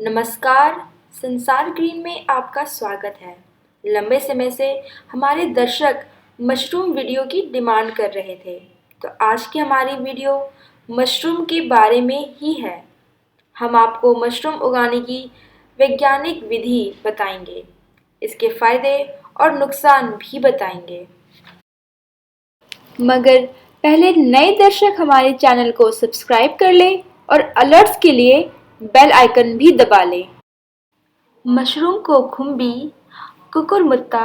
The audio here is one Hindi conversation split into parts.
नमस्कार। संसार ग्रीन में आपका स्वागत है। लंबे समय से हमारे दर्शक मशरूम वीडियो की डिमांड कर रहे थे, तो आज की हमारी वीडियो मशरूम के बारे में ही है। हम आपको मशरूम उगाने की वैज्ञानिक विधि बताएंगे, इसके फायदे और नुकसान भी बताएंगे। मगर पहले नए दर्शक हमारे चैनल को सब्सक्राइब कर लें और अलर्ट्स के लिए बेल आइकन भी दबा लें। मशरूम को खुम्बी, कुकुरमुत्ता,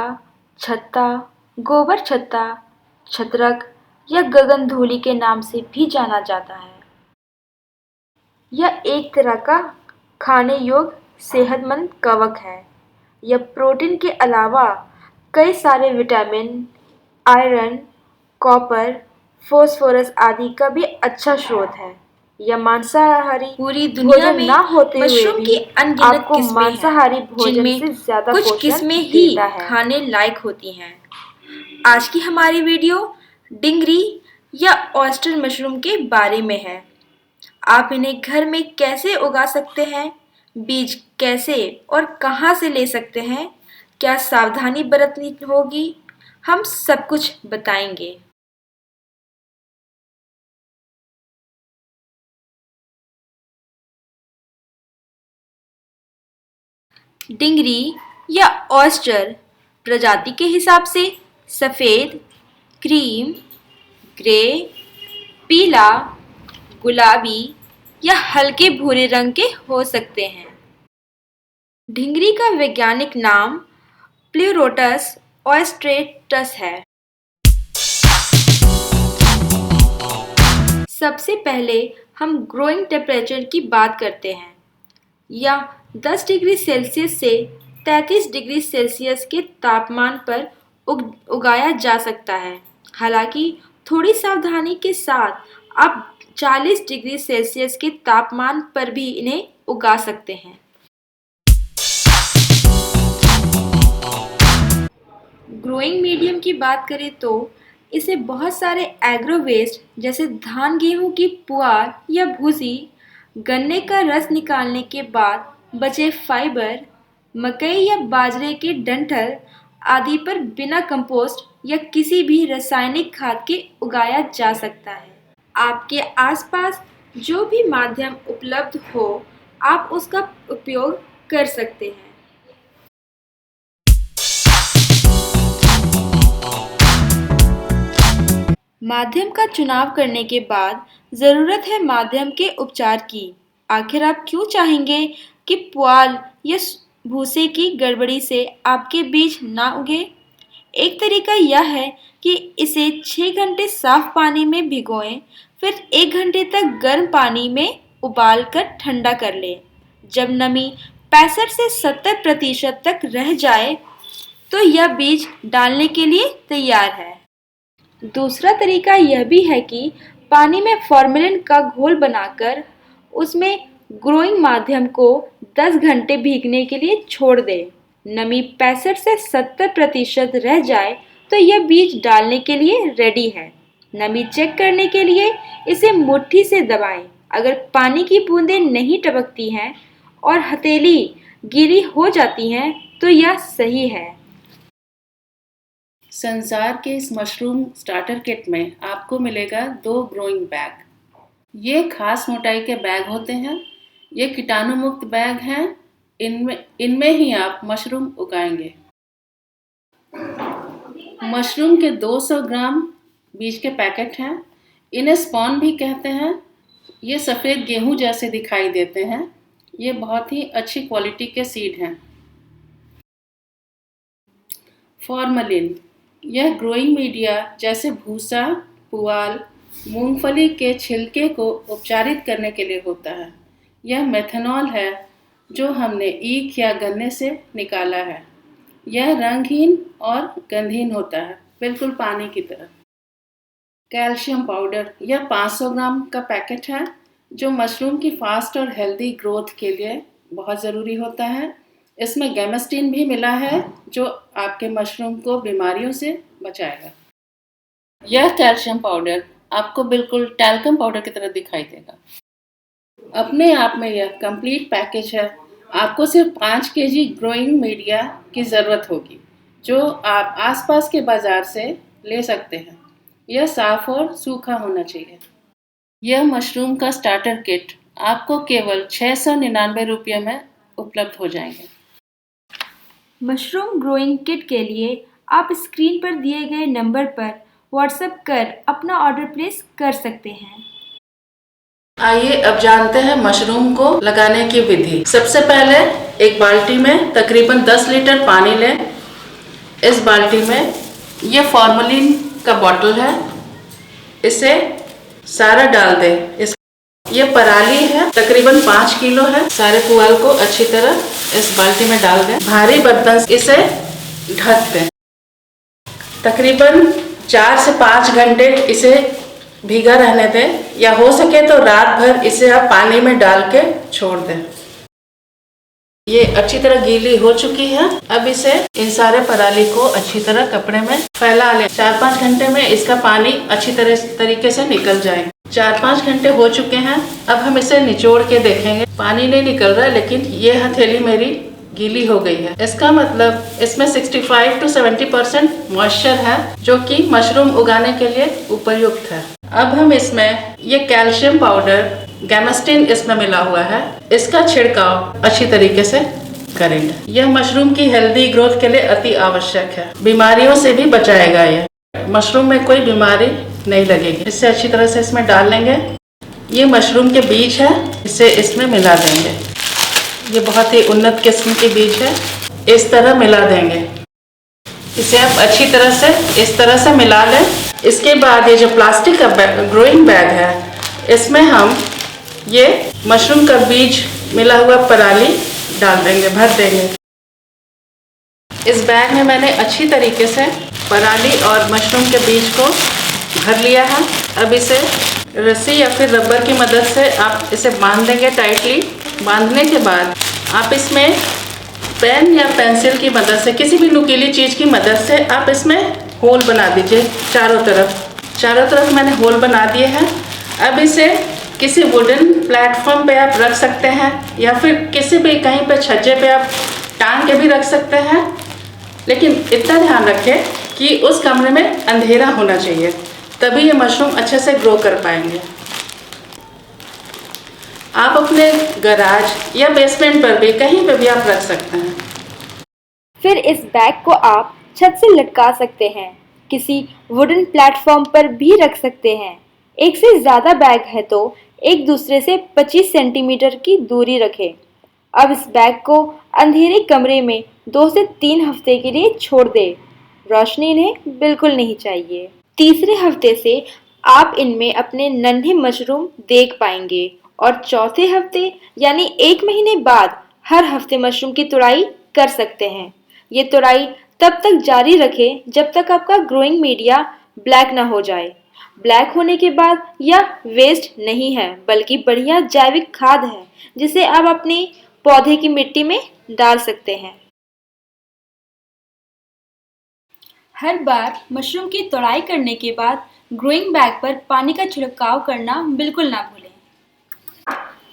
छत्ता, गोबर छत्ता, छत्रक या गगनधूलि के नाम से भी जाना जाता है। यह एक तरह का खाने योग्य सेहतमंद कवक है। यह प्रोटीन के अलावा कई सारे विटामिन, आयरन, कॉपर, फास्फोरस आदि का भी अच्छा स्रोत है। यह मांसाहारी पूरी दुनिया में ना होते हुए मशरूम की भी अनगिनत आपको किस्में मांसाहारी हैं, भोजन जिनमें से ज्यादा कुछ पोषण किस्में ही देता है। खाने लायक होती हैं। आज की हमारी वीडियो डिंगरी या ऑयस्टर मशरूम के बारे में है। आप इन्हें घर में कैसे उगा सकते हैं, बीज कैसे और कहाँ से ले सकते हैं, क्या सावधानी बरतनी होगी, हम सब कुछ बताएंगे। डिंगरी या ऑयस्टर प्रजाति के हिसाब से सफ़ेद, क्रीम, ग्रे, पीला, गुलाबी या हल्के भूरे रंग के हो सकते हैं। ढिंगरी का वैज्ञानिक नाम प्लेरोटस ऑयस्ट्रेटस है। सबसे पहले हम ग्रोइंग टेम्परेचर की बात करते हैं। यह 10 डिग्री सेल्सियस से 33 डिग्री सेल्सियस के तापमान पर उगाया जा सकता है। हालांकि थोड़ी सावधानी के साथ आप 40 डिग्री सेल्सियस के तापमान पर भी इन्हें उगा सकते हैं। ग्रोइंग मीडियम की बात करें तो इसे बहुत सारे एग्रो वेस्ट जैसे धान गेहूं की पुआल या भूसी, गन्ने का रस निकालने के बाद बचे फाइबर, मकई या बाजरे के डंठल आदि पर बिना कंपोस्ट या किसी भी रासायनिक खाद के उगाया जा सकता है। आपके आसपास जो भी माध्यम उपलब्ध हो, आप उसका उपयोग कर सकते हैं। माध्यम का चुनाव करने के बाद ज़रूरत है माध्यम के उपचार की। आखिर आप क्यों चाहेंगे कि पुआल या भूसे की गड़बड़ी से आपके बीज ना उगे? एक तरीका यह है कि इसे 6 घंटे साफ पानी में भिगोएं, फिर 1 घंटे तक गर्म पानी में उबाल कर ठंडा कर लें। जब नमी 65 से 70% तक रह जाए, तो यह बीज डालने के लिए तैयार है। दूसरा तरीका यह भी है कि पानी में फॉर्मेलिन का घोल बनाकर उसमें ग्रोइंग माध्यम को 10 घंटे भीगने के लिए छोड़ दें। नमी 65 से 70% रह जाए तो यह बीज डालने के लिए रेडी है। नमी चेक करने के लिए इसे मुट्ठी से दबाएं। अगर पानी की बूंदें नहीं टपकती हैं और हथेली गीली हो जाती हैं तो यह सही है। संसार के इस मशरूम स्टार्टर किट में आपको मिलेगा 2 ग्रोइंग बैग। ये खास मोटाई के बैग होते हैं। ये कीटाणु मुक्त बैग हैं। इनमें ही आप मशरूम उगाएंगे। मशरूम के 200 ग्राम बीज के पैकेट हैं। इन्हें स्पॉन भी कहते हैं। ये सफ़ेद गेहूं जैसे दिखाई देते हैं। ये बहुत ही अच्छी क्वालिटी के सीड हैं। फॉर्मेलिन यह ग्रोइंग मीडिया जैसे भूसा, पुआल, मूंगफली के छिलके को उपचारित करने के लिए होता है। यह मेथनॉल है जो हमने ईख या गन्ने से निकाला है। यह रंगहीन और गंधहीन होता है, बिल्कुल पानी की तरह। कैल्शियम पाउडर यह 500 ग्राम का पैकेट है जो मशरूम की फास्ट और हेल्दी ग्रोथ के लिए बहुत ज़रूरी होता है। इसमें गैमेस्टिन भी मिला है जो आपके मशरूम को बीमारियों से बचाएगा। यह कैल्शियम पाउडर आपको बिल्कुल टैल्कम पाउडर की तरह दिखाई देगा। अपने आप में यह कंप्लीट पैकेज है आपको सिर्फ 5 केजी ग्रोइंग मीडिया की ज़रूरत होगी, जो आप आसपास के बाज़ार से ले सकते हैं। यह साफ़ और सूखा होना चाहिए। यह मशरूम का स्टार्टर किट आपको केवल 699 रुपये में उपलब्ध हो जाएंगे। मशरूम ग्रोइंग किट के लिए आप स्क्रीन पर दिए गए नंबर पर व्हाट्सएप कर अपना ऑर्डर प्लेस कर सकते हैं। आइए अब जानते हैं मशरूम को लगाने की विधि। सबसे पहले एक बाल्टी में तकरीबन 10 लीटर पानी लें। इस बाल्टी में ये फॉर्मलिन का बॉटल है, इसे सारा डाल दें। ये पराली है, तकरीबन 5 किलो है। सारे पुआल को अच्छी तरह इस बाल्टी में डाल दें। भारी बर्तन से इसे ढक दें। तकरीबन 4 से 5 घंटे इसे भीगा रहने दें, या हो सके तो रात भर इसे आप पानी में डाल के छोड़ दें। ये अच्छी तरह गीली हो चुकी है। अब इसे इन सारे पराली को अच्छी तरह कपड़े में फैला लें। 4-5 घंटे में इसका पानी अच्छी तरीके से निकल जाएगा। 4-5 घंटे हो चुके हैं। अब हम इसे निचोड़ के देखेंगे। पानी नहीं निकल रहा, लेकिन ये हथेली मेरी गीली हो गई है। इसका मतलब इसमें 65 to 70% मॉइस्चर है, जो कि मशरूम उगाने के लिए उपयुक्त है। अब हम इसमें ये कैल्शियम पाउडर गैमास्टिन इसमें मिला हुआ है, इसका छिड़काव अच्छी तरीके से करेंगे। यह मशरूम की हेल्दी ग्रोथ के लिए अति आवश्यक है। बीमारियों से भी बचाएगा। यह मशरूम में कोई बीमारी नहीं लगेगी। इससे अच्छी तरह से इसमें डाल लेंगे। ये मशरूम के बीज है, इसे इसमें मिला देंगे। ये बहुत ही उन्नत किस्म के बीज है। इस तरह मिला देंगे। इसे आप अच्छी तरह से इस तरह से मिला लें। इसके बाद ये जो प्लास्टिक का ग्रोइंग बैग है, इसमें हम ये मशरूम का बीज मिला हुआ पराली डाल देंगे, भर देंगे। इस बैग में मैंने अच्छी तरीके से पराली और मशरूम के बीज को भर लिया है। अब इसे रस्सी या फिर रबर की मदद से आप इसे बांध देंगे टाइटली। बांधने के बाद आप इसमें पेन या पेंसिल की मदद से, किसी भी नुकीली चीज़ की मदद से आप इसमें होल बना दीजिए। चारों तरफ मैंने होल बना दिए हैं। अब इसे किसी वुडन प्लेटफॉर्म पे आप रख सकते हैं, या फिर किसी भी कहीं पे छज्जे पे आप टांग के भी रख सकते हैं। लेकिन इतना ध्यान रखें कि उस कमरे में अंधेरा होना चाहिए, तभी ये मशरूम अच्छे से ग्रो कर पाएंगे। आप अपने गैराज या बेसमेंट पर भी, कहीं पे भी आप रख सकते हैं। फिर इस बैग को आप छत से लटका सकते हैं, किसी वुडन प्लेटफॉर्म पर भी रख सकते हैं। एक से ज़्यादा बैग है तो एक दूसरे से 25 सेंटीमीटर की दूरी रखें। अब इस बैग को अंधेरे कमरे में 2 से 3 हफ्ते के लिए छोड़ दें। रोशनी इन्हें बिल्कुल नहीं चाहिए। तीसरे हफ्ते से आप इनमें अपने नन्हे मशरूम देख पाएंगे, और चौथे हफ्ते यानी 1 महीने बाद हर हफ्ते मशरूम की तुड़ाई कर सकते हैं। ये तुड़ाई तब तक जारी रखें जब तक आपका ग्रोइंग मीडिया ब्लैक ना हो जाए। ब्लैक होने के बाद यह वेस्ट नहीं है, बल्कि बढ़िया जैविक खाद है, जिसे आप अपने पौधे की मिट्टी में डाल सकते हैं। हर बार मशरूम की तोड़ाई करने के बाद ग्रोइंग बैग पर पानी का छिड़काव करना बिल्कुल ना भूलें।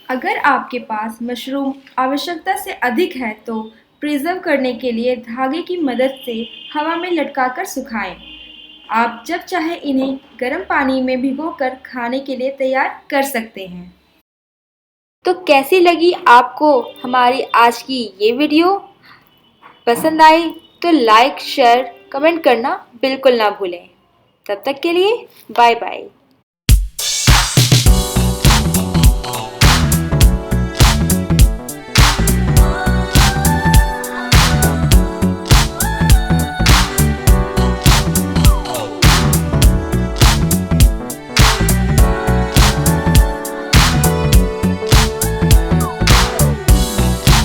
अगर आपके पास मशरूम आवश्यकता से अधिक है तो प्रिजर्व करने के लिए धागे की मदद से हवा में लटकाकर सुखाएं। आप जब चाहे इन्हें गर्म पानी में भिगोकर खाने के लिए तैयार कर सकते हैं। तो कैसी लगी आपको हमारी आज की ये वीडियो? पसंद आई तो लाइक, शेयर, कमेंट करना बिल्कुल ना भूलें। तब तक के लिए बाय बाय।